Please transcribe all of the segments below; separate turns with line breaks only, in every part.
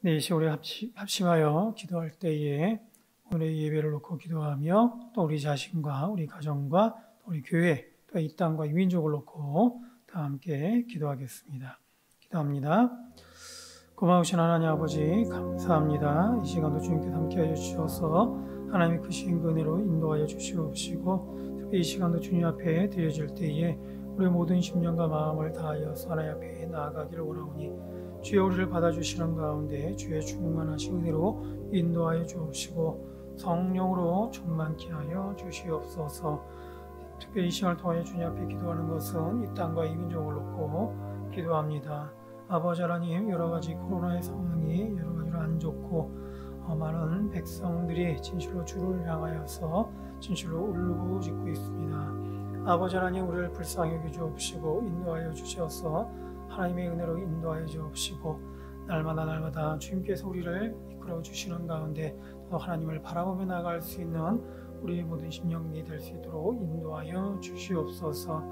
네, 이 시간에 합심하여 기도할 때에 오늘의 예배를 놓고 기도하며 또 우리 자신과 우리 가정과 또 우리 교회 또 이 땅과 이 민족을 놓고 다 함께 기도하겠습니다. 기도합니다. 고마우신 하나님 아버지 감사합니다. 이 시간도 주님께서 함께하여 주셔서 하나님의 크신 은혜로 인도하여 주시옵시고 특히 이 시간도 주님 앞에 드려질 때에 우리 모든 심령과 마음을 다하여서 하나님 앞에 나아가기를 원하오니 주여 우리를 받아주시는 가운데 주의 충만하신 은혜로 인도하여 주옵시고 성령으로 충만케 하여 주시옵소서. 특별히 이 시간을 통하여 주님 앞에 기도하는 것은 이 땅과 이 민족을 놓고 기도합니다. 아버지 하나님, 여러 가지 코로나의 상황이 여러 가지로 안 좋고 많은 백성들이 진실로 주를 향하여서 진실로 울부짖고 있습니다. 아버지 하나님, 우리를 불쌍히 여겨 주옵시고 인도하여 주셔서 하나님의 은혜로 인도하여 주옵시고 날마다 주님께서 우리를 이끌어 주시는 가운데 또 하나님을 바라보며 나아갈 수 있는 우리의 모든 심령이 될 수 있도록 인도하여 주시옵소서.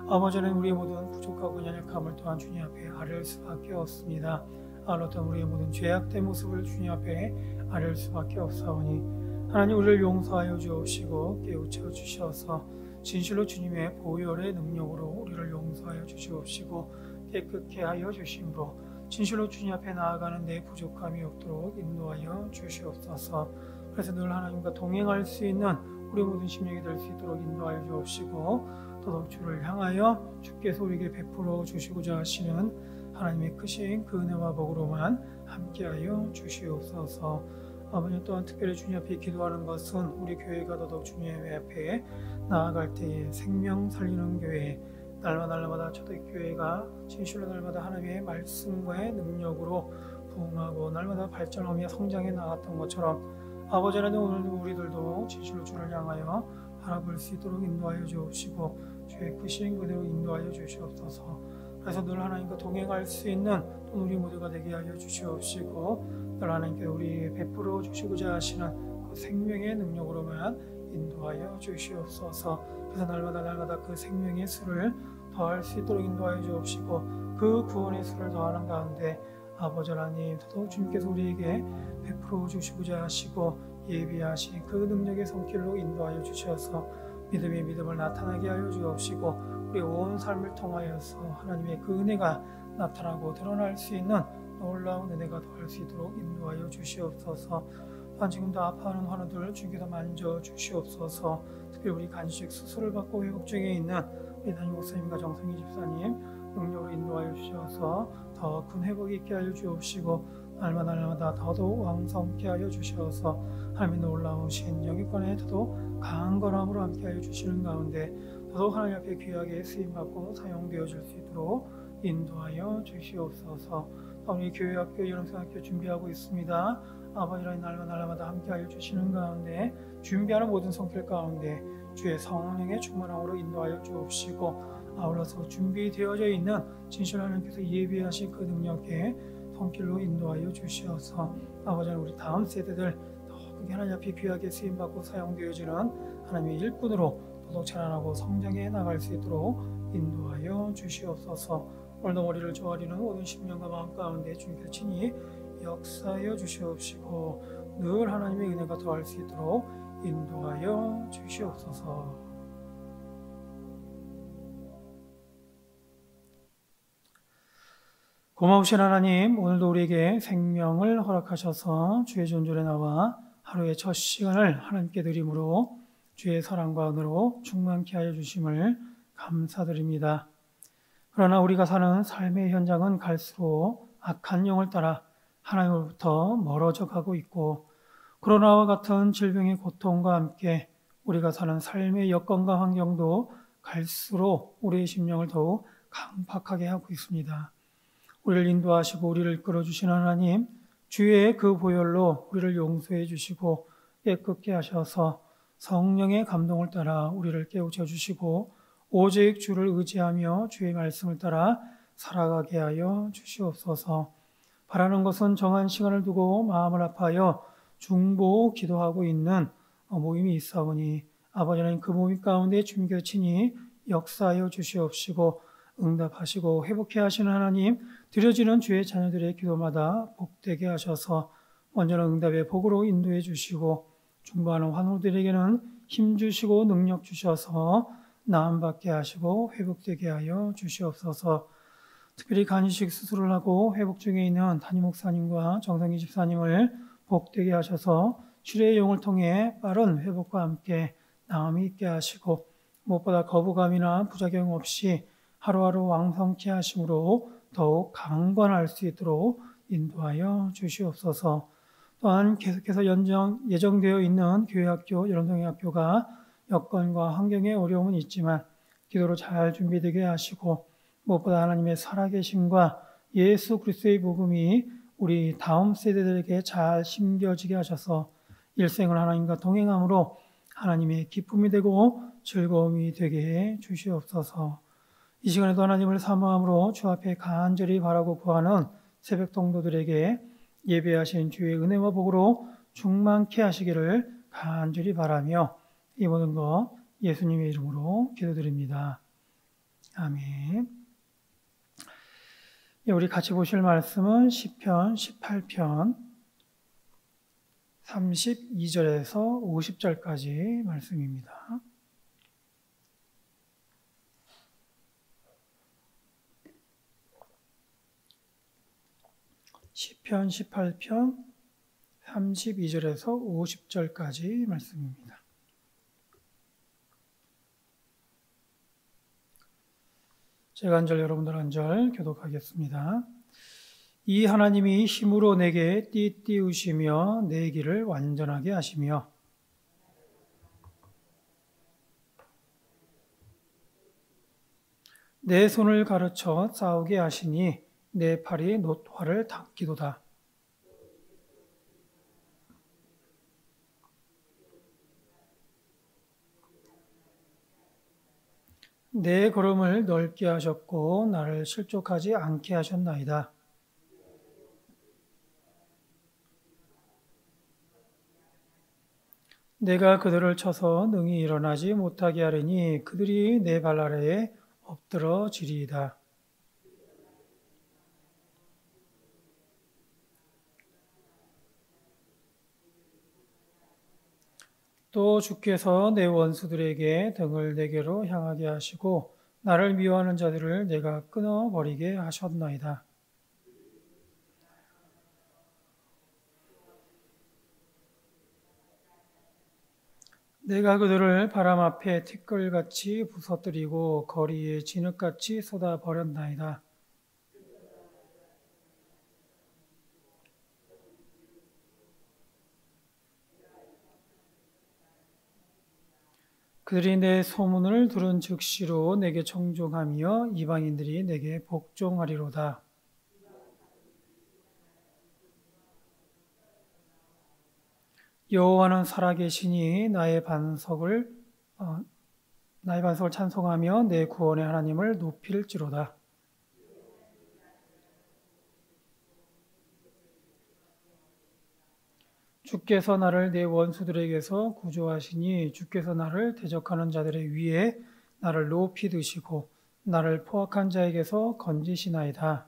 아버지 하나님, 우리의 모든 부족하고 연약함을 또한 주님 앞에 아뢰을 수밖에 없습니다. 어떤 우리의 모든 죄악된 모습을 주님 앞에 아뢰을 수밖에 없사오니 하나님, 우리를 용서하여 주옵시고 깨우쳐 주셔서 진실로 주님의 보혈의 능력으로 우리를 용서하여 주시옵시고 깨끗게 하여 주심으로 진실로 주님 앞에 나아가는 데 부족함이 없도록 인도하여 주시옵소서. 그래서 늘 하나님과 동행할 수 있는 우리 모든 심령이 될 수 있도록 인도하여 주옵시고 더더욱 주를 향하여 주께서 우리에게 베풀어 주시고자 하시는 하나님의 크신 그 은혜와 복으로만 함께하여 주시옵소서. 아버지, 또한 특별히 주님 앞에 기도하는 것은 우리 교회가 더더욱 주님 앞에 나아갈 때에 생명 살리는 교회, 날마다 초대교회가 진실로 날마다 하나님의 말씀과의 능력으로 부흥하고 날마다 발전하며 성장해 나갔던 것처럼 아버지 하나님, 오늘도 우리들도 진실로 주를 향하여 바라볼 수 있도록 인도하여 주옵시고 주의 크신 그대로 인도하여 주시옵소서. 그래서 늘 하나님과 동행할 수 있는 또 우리 모두가 되게 하여 주시옵시고 늘 하나님께 우리 베풀어 주시고자 하시는 그 생명의 능력으로만 인도하여 주시옵소서. 그래서 날마다 그 생명의 수를 더할 수 있도록 인도하여 주옵시고 그 구원의 수를 더하는 가운데 아버지 하나님, 더더욱 주님께서 우리에게 베풀어 주시고자 하시고 예비하신 그 능력의 손길로 인도하여 주셔서 믿음의 믿음을 나타나게 하여 주옵시고 우리 온 삶을 통하여서 하나님의 그 은혜가 나타나고 드러날 수 있는 놀라운 은혜가 더할 수 있도록 인도하여 주시옵소서. 또한 지금도 아파하는 환우들 주님께서 만져 주시옵소서. 특별히 우리 간식 수술을 받고 회복 중에 있는 우리 담임 목사님과 정성희 집사님 능력으로 인도하여 주셔서 더 큰 회복이 있게 하여 주옵시고 날마다 더더욱 왕성케 하여 주셔서 하나님의 놀라우신 영육권에 더더욱 강한 거람으로 함께 하여 주시는 가운데 더더욱 하나님 앞에 귀하게 쓰임받고 사용되어질 수 있도록 인도하여 주시옵소서. 우리 교회 학교 여름생학교 준비하고 있습니다. 아버지 하나님, 날마다 함께하여 주시는 가운데 준비하는 모든 성길 가운데 주의 성령의 충만함으로 인도하여 주옵시고 아울러서 준비되어져 있는 진실 하나님께서 예비하신 그 능력의 손길로 인도하여 주시어서 아버지 하나님, 우리 다음 세대들 더 크게 하나님 앞에 귀하게 쓰임받고 사용되어지는 하나님의 일꾼으로 더더욱 자라나고 성장해 나갈 수 있도록 인도하여 주시옵소서. 오늘도 머리를 조아리는 모든 심령과 마음 가운데 주님께서 친히 역사하여 주시옵시고 늘 하나님의 은혜가 더할 수 있도록 인도하여 주시옵소서. 고마우신 하나님, 오늘도 우리에게 생명을 허락하셔서 주의 존전에 나와 하루의 첫 시간을 하나님께 드림으로 주의 사랑과 은혜로 충만케 하여 주심을 감사드립니다. 그러나 우리가 사는 삶의 현장은 갈수록 악한 영을 따라 하나님으로부터 멀어져 가고 있고 코로나와 같은 질병의 고통과 함께 우리가 사는 삶의 여건과 환경도 갈수록 우리의 심령을 더욱 강팍하게 하고 있습니다. 우리를 인도하시고 우리를 이끌어주시는 하나님, 주의 그 보혈로 우리를 용서해 주시고 깨끗게 하셔서 성령의 감동을 따라 우리를 깨우쳐 주시고 오직 주를 의지하며 주의 말씀을 따라 살아가게 하여 주시옵소서. 바라는 것은 정한 시간을 두고 마음을 아파하여 중보 기도하고 있는 모임이 있사오니 아버지 하나님, 그 모임 가운데 주님께서 친히 역사하여 주시옵시고 응답하시고 회복해 하시는 하나님, 드려지는 주의 자녀들의 기도마다 복되게 하셔서 먼저는 응답의 복으로 인도해 주시고 중보하는 환우들에게는 힘 주시고 능력 주셔서 나음받게 하시고 회복되게 하여 주시옵소서. 특별히 간이식 수술을 하고 회복 중에 있는 담임 목사님과 정성희 집사님을 복되게 하셔서 주의 영을 통해 빠른 회복과 함께 나음이 있게 하시고 무엇보다 거부감이나 부작용 없이 하루하루 왕성케 하심으로 더욱 강건할 수 있도록 인도하여 주시옵소서. 또한 계속해서 예정되어 있는 교회학교, 여름동행학교가 여건과 환경에 어려움은 있지만 기도로 잘 준비되게 하시고 무엇보다 하나님의 살아계심과 예수 그리스도의 복음이 우리 다음 세대들에게 잘 심겨지게 하셔서 일생을 하나님과 동행함으로 하나님의 기쁨이 되고 즐거움이 되게 해 주시옵소서. 이 시간에도 하나님을 사모함으로 주 앞에 간절히 바라고 구하는 새벽 동도들에게 예배하신 주의 은혜와 복으로 충만케 하시기를 간절히 바라며 이 모든 것 예수님의 이름으로 기도드립니다. 아멘. 우리 같이 보실 말씀은 시편 18편 32절에서 50절까지 말씀입니다. 시편 18편 32절에서 50절까지 말씀입니다. 제가 한 절, 여러분들 한 절 교독하겠습니다. 이 하나님이 힘으로 내게 띠띠우시며 내 길을 완전하게 하시며 내 손을 가르쳐 싸우게 하시니 내 팔이 놋화를 닦기도다. 내 걸음을 넓게 하셨고 나를 실족하지 않게 하셨나이다. 내가 그들을 쳐서 능히 일어나지 못하게 하리니 그들이 내 발 아래에 엎드러지리이다. 또 주께서 내 원수들에게 등을 내게로 향하게 하시고 나를 미워하는 자들을 내가 끊어버리게 하셨나이다. 내가 그들을 바람 앞에 티끌같이 부서뜨리고 거리에 진흙같이 쏟아버렸나이다. 그들이 내 소문을 들은 즉시로 내게 청종하며 이방인들이 내게 복종하리로다. 여호와는 살아계시니 나의 반석을 찬송하며 내 구원의 하나님을 높일지로다. 주께서 나를 내 원수들에게서 구조하시니 주께서 나를 대적하는 자들의 위에 나를 높이 드시고 나를 포악한 자에게서 건지시나이다.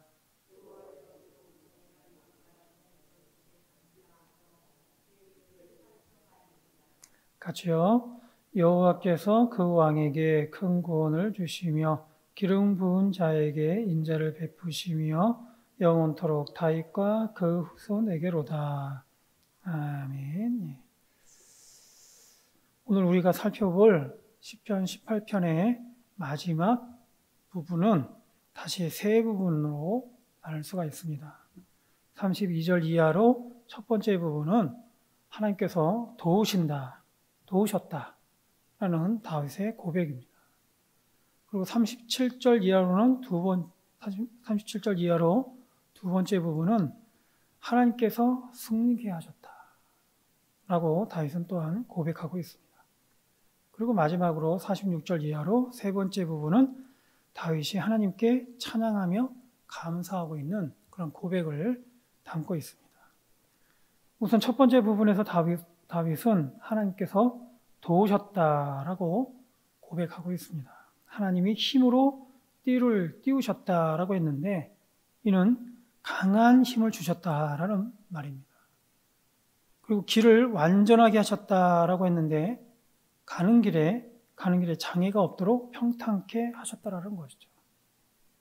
같이요. 여호와께서 그 왕에게 큰 구원을 주시며 기름 부은 자에게 인자를 베푸시며 영원토록 다윗과 그 후손에게로다. 아멘. 오늘 우리가 살펴볼 시편 18편의 마지막 부분은 다시 세 부분으로 나눌 수가 있습니다. 32절 이하로 첫 번째 부분은 하나님께서 도우셨다 라는 다윗의 고백입니다. 그리고 37절 이하로 두 번째 부분은 하나님께서 승리케 하셨다 라고 다윗은 또한 고백하고 있습니다. 그리고 마지막으로 46절 이하로 세 번째 부분은 다윗이 하나님께 찬양하며 감사하고 있는 그런 고백을 담고 있습니다. 우선 첫 번째 부분에서 다윗은 하나님께서 도우셨다라고 고백하고 있습니다. 하나님이 힘으로 띠를 띄우셨다라고 했는데 이는 강한 힘을 주셨다라는 말입니다. 그리고 길을 완전하게 하셨다라고 했는데 가는 길에 장애가 없도록 평탄케 하셨다라는 것이죠.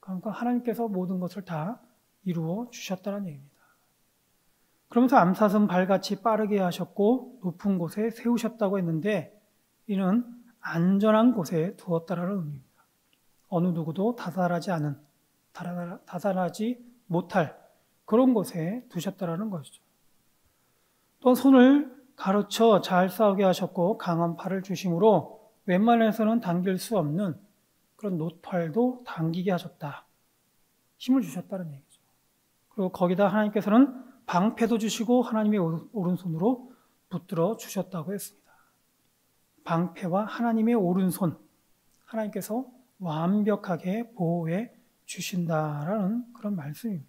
그러니까 하나님께서 모든 것을 다 이루어 주셨다는 얘기입니다. 그러면서 암사슴 발같이 빠르게 하셨고 높은 곳에 세우셨다고 했는데 이는 안전한 곳에 두었다라는 의미입니다. 어느 누구도 다살하지 못할 그런 곳에 두셨다라는 것이죠. 또 손을 가르쳐 잘 싸우게 하셨고 강한 팔을 주심으로 웬만해서는 당길 수 없는 그런 노팔도 당기게 하셨다. 힘을 주셨다는 얘기죠. 그리고 거기다 하나님께서는 방패도 주시고 하나님의 오른손으로 붙들어 주셨다고 했습니다. 방패와 하나님의 오른손, 하나님께서 완벽하게 보호해 주신다라는 그런 말씀입니다.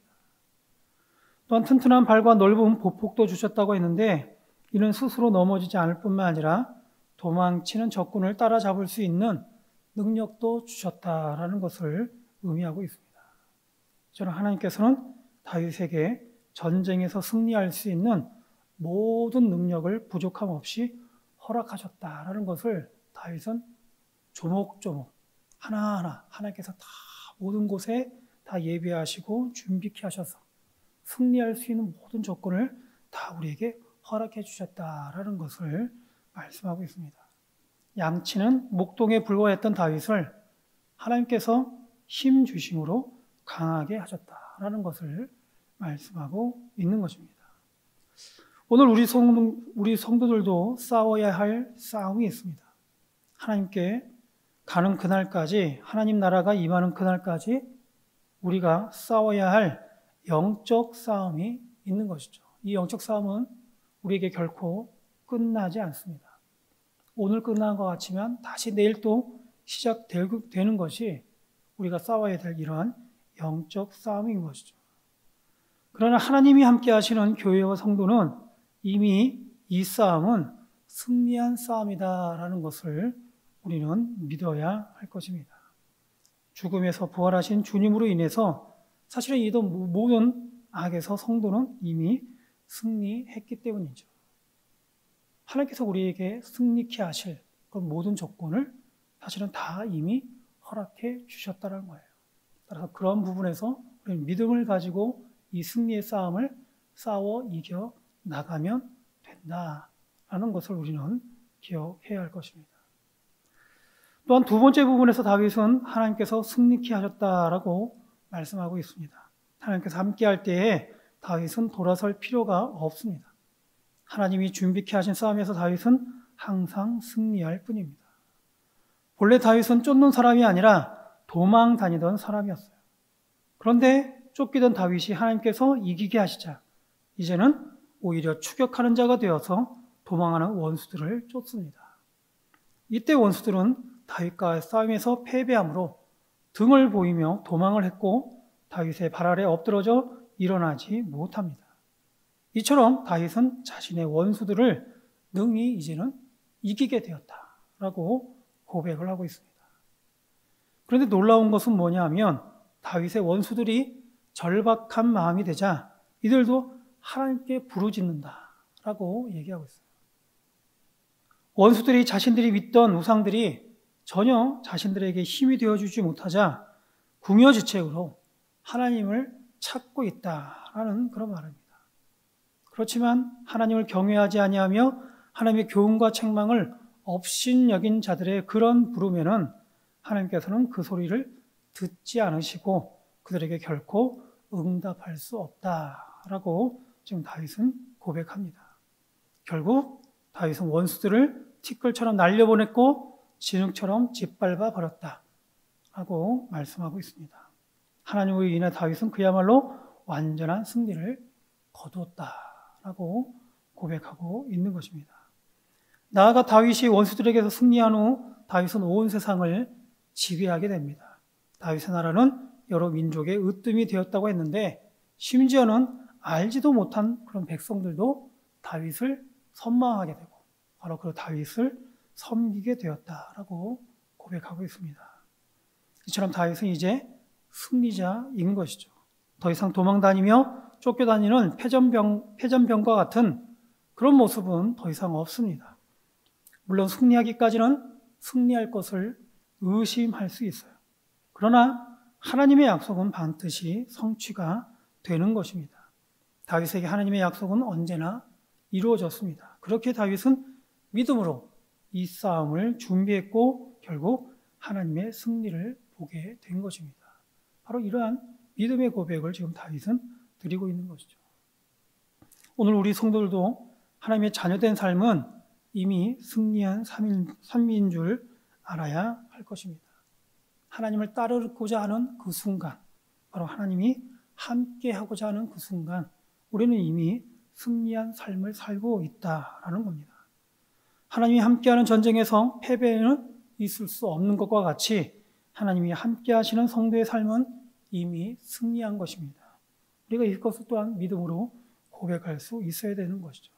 또한 튼튼한 발과 넓은 보폭도 주셨다고 했는데 이는 스스로 넘어지지 않을 뿐만 아니라 도망치는 적군을 따라잡을 수 있는 능력도 주셨다라는 것을 의미하고 있습니다. 저는 하나님께서는 다윗에게 전쟁에서 승리할 수 있는 모든 능력을 부족함 없이 허락하셨다라는 것을 다윗은 조목조목 하나하나 하나님께서 다 모든 곳에 다 예비하시고 준비케 하셔서 승리할 수 있는 모든 조건을 다 우리에게 허락해 주셨다라는 것을 말씀하고 있습니다. 양치는 목동에 불과했던 다윗을 하나님께서 힘 주심으로 강하게 하셨다라는 것을 말씀하고 있는 것입니다. 오늘 우리 성도들도 싸워야 할 싸움이 있습니다. 하나님께 가는 그날까지, 하나님 나라가 임하는 그날까지 우리가 싸워야 할 영적 싸움이 있는 것이죠. 이 영적 싸움은 우리에게 결코 끝나지 않습니다. 오늘 끝난 것 같지만 다시 내일 또 시작되는 것이 우리가 싸워야 될 이러한 영적 싸움인 것이죠. 그러나 하나님이 함께 하시는 교회와 성도는 이미 이 싸움은 승리한 싸움이다라는 것을 우리는 믿어야 할 것입니다. 죽음에서 부활하신 주님으로 인해서 사실은 이 모든 악에서 성도는 이미 승리했기 때문이죠. 하나님께서 우리에게 승리케 하실 그 모든 조건을 사실은 다 이미 허락해 주셨다는 거예요. 따라서 그런 부분에서 우리는 믿음을 가지고 이 승리의 싸움을 싸워 이겨 나가면 된다라는 것을 우리는 기억해야 할 것입니다. 또한 두 번째 부분에서 다윗은 하나님께서 승리케 하셨다라고 말씀하고 있습니다. 하나님께서 함께할 때에 다윗은 돌아설 필요가 없습니다. 하나님이 준비케 하신 싸움에서 다윗은 항상 승리할 뿐입니다. 본래 다윗은 쫓는 사람이 아니라 도망 다니던 사람이었어요. 그런데 쫓기던 다윗이 하나님께서 이기게 하시자 이제는 오히려 추격하는 자가 되어서 도망하는 원수들을 쫓습니다. 이때 원수들은 다윗과의 싸움에서 패배함으로 등을 보이며 도망을 했고 다윗의 발 아래 엎드러져 일어나지 못합니다. 이처럼 다윗은 자신의 원수들을 능히 이제는 이기게 되었다라고 고백을 하고 있습니다. 그런데 놀라운 것은 뭐냐 하면 다윗의 원수들이 절박한 마음이 되자 이들도 하나님께 부르짖는다라고 얘기하고 있어요. 원수들이 자신들이 믿던 우상들이 전혀 자신들에게 힘이 되어주지 못하자 궁여지책으로 하나님을 찾고 있다라는 그런 말입니다. 그렇지만 하나님을 경외하지 아니하며 하나님의 교훈과 책망을 업신여긴 자들의 그런 부르면은 하나님께서는 그 소리를 듣지 않으시고 그들에게 결코 응답할 수 없다라고 지금 다윗은 고백합니다. 결국 다윗은 원수들을 티끌처럼 날려보냈고 진흙처럼 짓밟아 버렸다라고 말씀하고 있습니다. 하나님으로 인해 다윗은 그야말로 완전한 승리를 거두었다라고 고백하고 있는 것입니다. 나아가 다윗이 원수들에게서 승리한 후 다윗은 온 세상을 지배하게 됩니다. 다윗의 나라는 여러 민족의 으뜸이 되었다고 했는데 심지어는 알지도 못한 그런 백성들도 다윗을 선망하게 되고 바로 그 다윗을 섬기게 되었다라고 고백하고 있습니다. 이처럼 다윗은 이제 승리자인 것이죠. 더 이상 도망다니며 쫓겨다니는 패전병과 같은 그런 모습은 더 이상 없습니다. 물론 승리하기까지는 승리할 것을 의심할 수 있어요. 그러나 하나님의 약속은 반드시 성취가 되는 것입니다. 다윗에게 하나님의 약속은 언제나 이루어졌습니다. 그렇게 다윗은 믿음으로 이 싸움을 준비했고 결국 하나님의 승리를 보게 된 것입니다. 바로 이러한 믿음의 고백을 지금 다윗은 드리고 있는 것이죠. 오늘 우리 성도들도 하나님의 자녀된 삶은 이미 승리한 삶인 줄 알아야 할 것입니다. 하나님을 따르고자 하는 그 순간, 바로 하나님이 함께 하고자 하는 그 순간 우리는 이미 승리한 삶을 살고 있다라는 겁니다. 하나님이 함께하는 전쟁에서 패배는 있을 수 없는 것과 같이 하나님이 함께 하시는 성도의 삶은 이미 승리한 것입니다. 우리가 이것을 또한 믿음으로 고백할 수 있어야 되는 것이죠.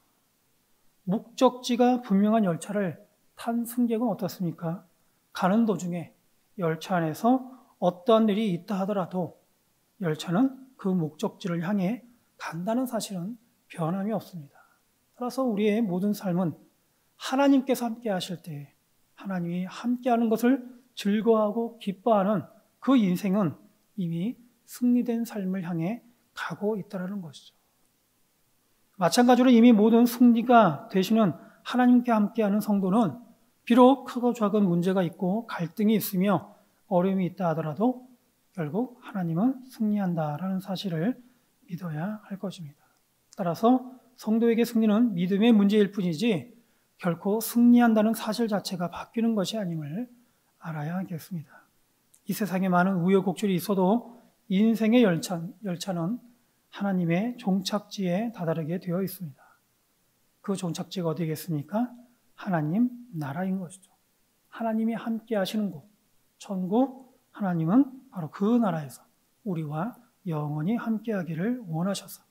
목적지가 분명한 열차를 탄 승객은 어떻습니까? 가는 도중에 열차 안에서 어떠한 일이 있다 하더라도 열차는 그 목적지를 향해 간다는 사실은 변함이 없습니다. 따라서 우리의 모든 삶은 하나님께서 함께 하실 때 하나님이 함께하는 것을 즐거워하고 기뻐하는 그 인생은 이미 승리된 삶을 향해 가고 있다는 것이죠. 마찬가지로 이미 모든 승리가 되시는 하나님께 함께하는 성도는 비록 크고 작은 문제가 있고 갈등이 있으며 어려움이 있다 하더라도 결국 하나님은 승리한다라는 사실을 믿어야 할 것입니다. 따라서 성도에게 승리는 믿음의 문제일 뿐이지 결코 승리한다는 사실 자체가 바뀌는 것이 아님을 알아야 하겠습니다. 이 세상에 많은 우여곡절이 있어도 인생의 열차는 하나님의 종착지에 다다르게 되어 있습니다. 그 종착지가 어디겠습니까? 하나님 나라인 것이죠. 하나님이 함께 하시는 곳, 천국, 하나님은 바로 그 나라에서 우리와 영원히 함께 하기를 원하셔서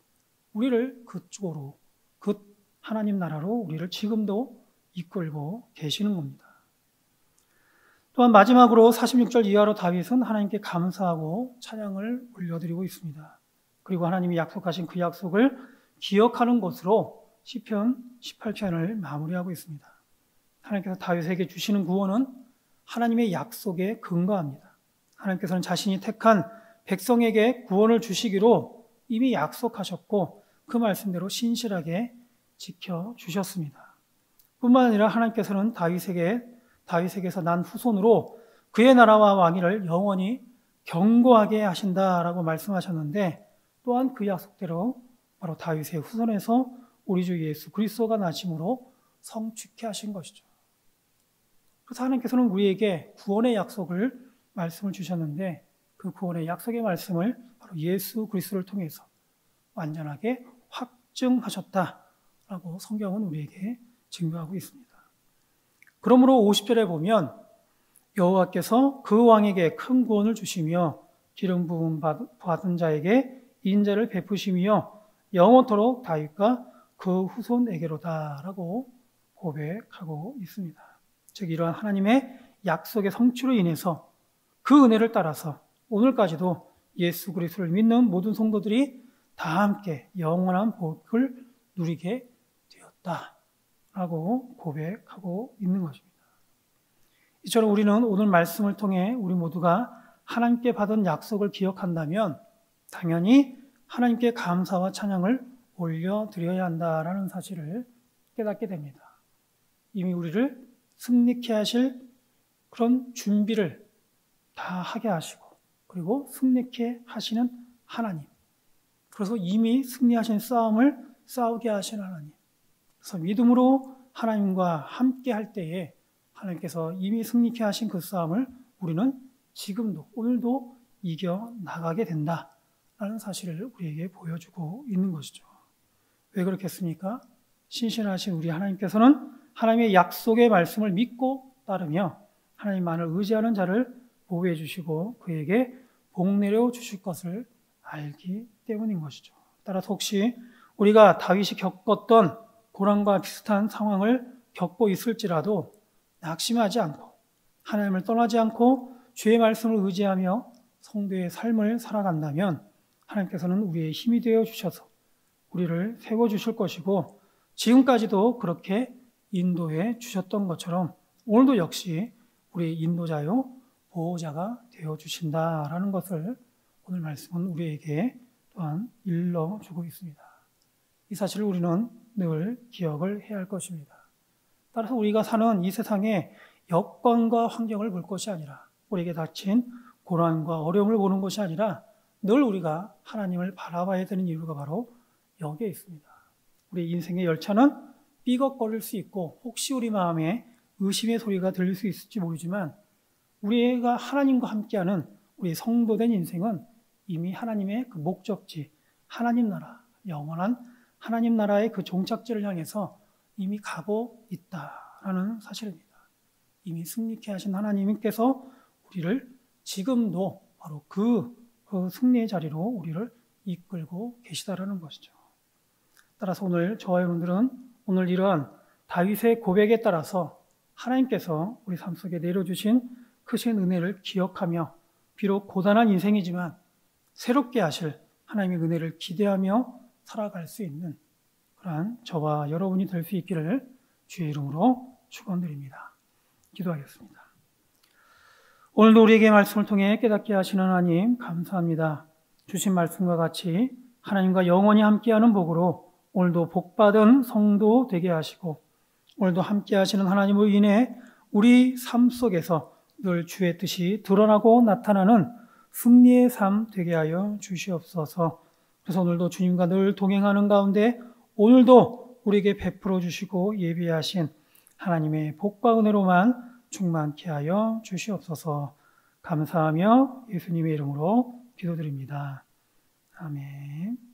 우리를 그쪽으로, 그 하나님 나라로 우리를 지금도 이끌고 계시는 겁니다. 또한 마지막으로 46절 이하로 다윗은 하나님께 감사하고 찬양을 올려드리고 있습니다. 그리고 하나님이 약속하신 그 약속을 기억하는 것으로 시편 18편을 마무리하고 있습니다. 하나님께서 다윗에게 주시는 구원은 하나님의 약속에 근거합니다. 하나님께서는 자신이 택한 백성에게 구원을 주시기로 이미 약속하셨고 그 말씀대로 신실하게 지켜주셨습니다. 뿐만 아니라 하나님께서는 다윗에게서 난 후손으로 그의 나라와 왕위를 영원히 견고하게 하신다라고 말씀하셨는데 또한 그 약속대로 바로 다윗의 후손에서 우리 주 예수 그리스도가 나심으로 성취케 하신 것이죠. 그래서 하나님께서는 우리에게 구원의 약속을 말씀을 주셨는데 그 구원의 약속의 말씀을 바로 예수 그리스도를 통해서 완전하게 확증하셨다라고 성경은 우리에게 증거하고 있습니다. 그러므로 50절에 보면 여호와께서 그 왕에게 큰 구원을 주시며 기름 부음 받은 자에게 인자를 베푸시며 영원토록 다윗과 그 후손에게로다라고 고백하고 있습니다. 즉 이러한 하나님의 약속의 성취로 인해서 그 은혜를 따라서 오늘까지도 예수 그리스도를 믿는 모든 성도들이 다 함께 영원한 복을 누리게 되었다라고 고백하고 있는 것입니다. 이처럼 우리는 오늘 말씀을 통해 우리 모두가 하나님께 받은 약속을 기억한다면 당연히 하나님께 감사와 찬양을 올려드려야 한다라는 사실을 깨닫게 됩니다. 이미 우리를 승리케 하실 그런 준비를 다 하게 하시고 그리고 승리케 하시는 하나님, 그래서 이미 승리하신 싸움을 싸우게 하신 하나님, 그래서 믿음으로 하나님과 함께 할 때에 하나님께서 이미 승리케 하신 그 싸움을 우리는 지금도 오늘도 이겨나가게 된다라는 사실을 우리에게 보여주고 있는 것이죠. 왜 그렇겠습니까? 신실하신 우리 하나님께서는 하나님의 약속의 말씀을 믿고 따르며 하나님만을 의지하는 자를 보호해 주시고 그에게 복 내려 주실 것을 알기 때문인 것이죠. 따라서 혹시 우리가 다윗이 겪었던 고난과 비슷한 상황을 겪고 있을지라도 낙심하지 않고 하나님을 떠나지 않고 주의 말씀을 의지하며 성도의 삶을 살아간다면 하나님께서는 우리의 힘이 되어 주셔서 우리를 세워주실 것이고 지금까지도 그렇게 인도해 주셨던 것처럼 오늘도 역시 우리 인도자요 보호자가 되어 주신다라는 것을 오늘 말씀은 우리에게 또한 일러주고 있습니다. 이 사실을 우리는 늘 기억을 해야 할 것입니다. 따라서 우리가 사는 이 세상에 여건과 환경을 볼 것이 아니라 우리에게 닥친 고난과 어려움을 보는 것이 아니라 늘 우리가 하나님을 바라봐야 되는 이유가 바로 여기에 있습니다. 우리 인생의 열차는 삐걱거릴 수 있고 혹시 우리 마음에 의심의 소리가 들릴 수 있을지 모르지만 우리가 하나님과 함께하는 우리 성도된 인생은 이미 하나님의 그 목적지, 하나님 나라, 영원한 하나님 나라의 그 종착지를 향해서 이미 가고 있다라는 사실입니다. 이미 승리케 하신 하나님께서 우리를 지금도 바로 그 승리의 자리로 우리를 이끌고 계시다라는 것이죠. 따라서 오늘 저와 여러분들은 오늘 이러한 다윗의 고백에 따라서 하나님께서 우리 삶 속에 내려주신 크신 은혜를 기억하며 비록 고단한 인생이지만 새롭게 하실 하나님의 은혜를 기대하며 살아갈 수 있는 그러한 저와 여러분이 될 수 있기를 주의 이름으로 축원드립니다. 기도하겠습니다. 오늘도 우리에게 말씀을 통해 깨닫게 하시는 하나님 감사합니다. 주신 말씀과 같이 하나님과 영원히 함께하는 복으로 오늘도 복받은 성도 되게 하시고 오늘도 함께 하시는 하나님으로 인해 우리 삶 속에서 늘 주의 뜻이 드러나고 나타나는 승리의 삶 되게 하여 주시옵소서. 그래서 오늘도 주님과 늘 동행하는 가운데 오늘도 우리에게 베풀어 주시고 예비하신 하나님의 복과 은혜로만 충만케 하여 주시옵소서. 감사하며 예수님의 이름으로 기도드립니다. 아멘.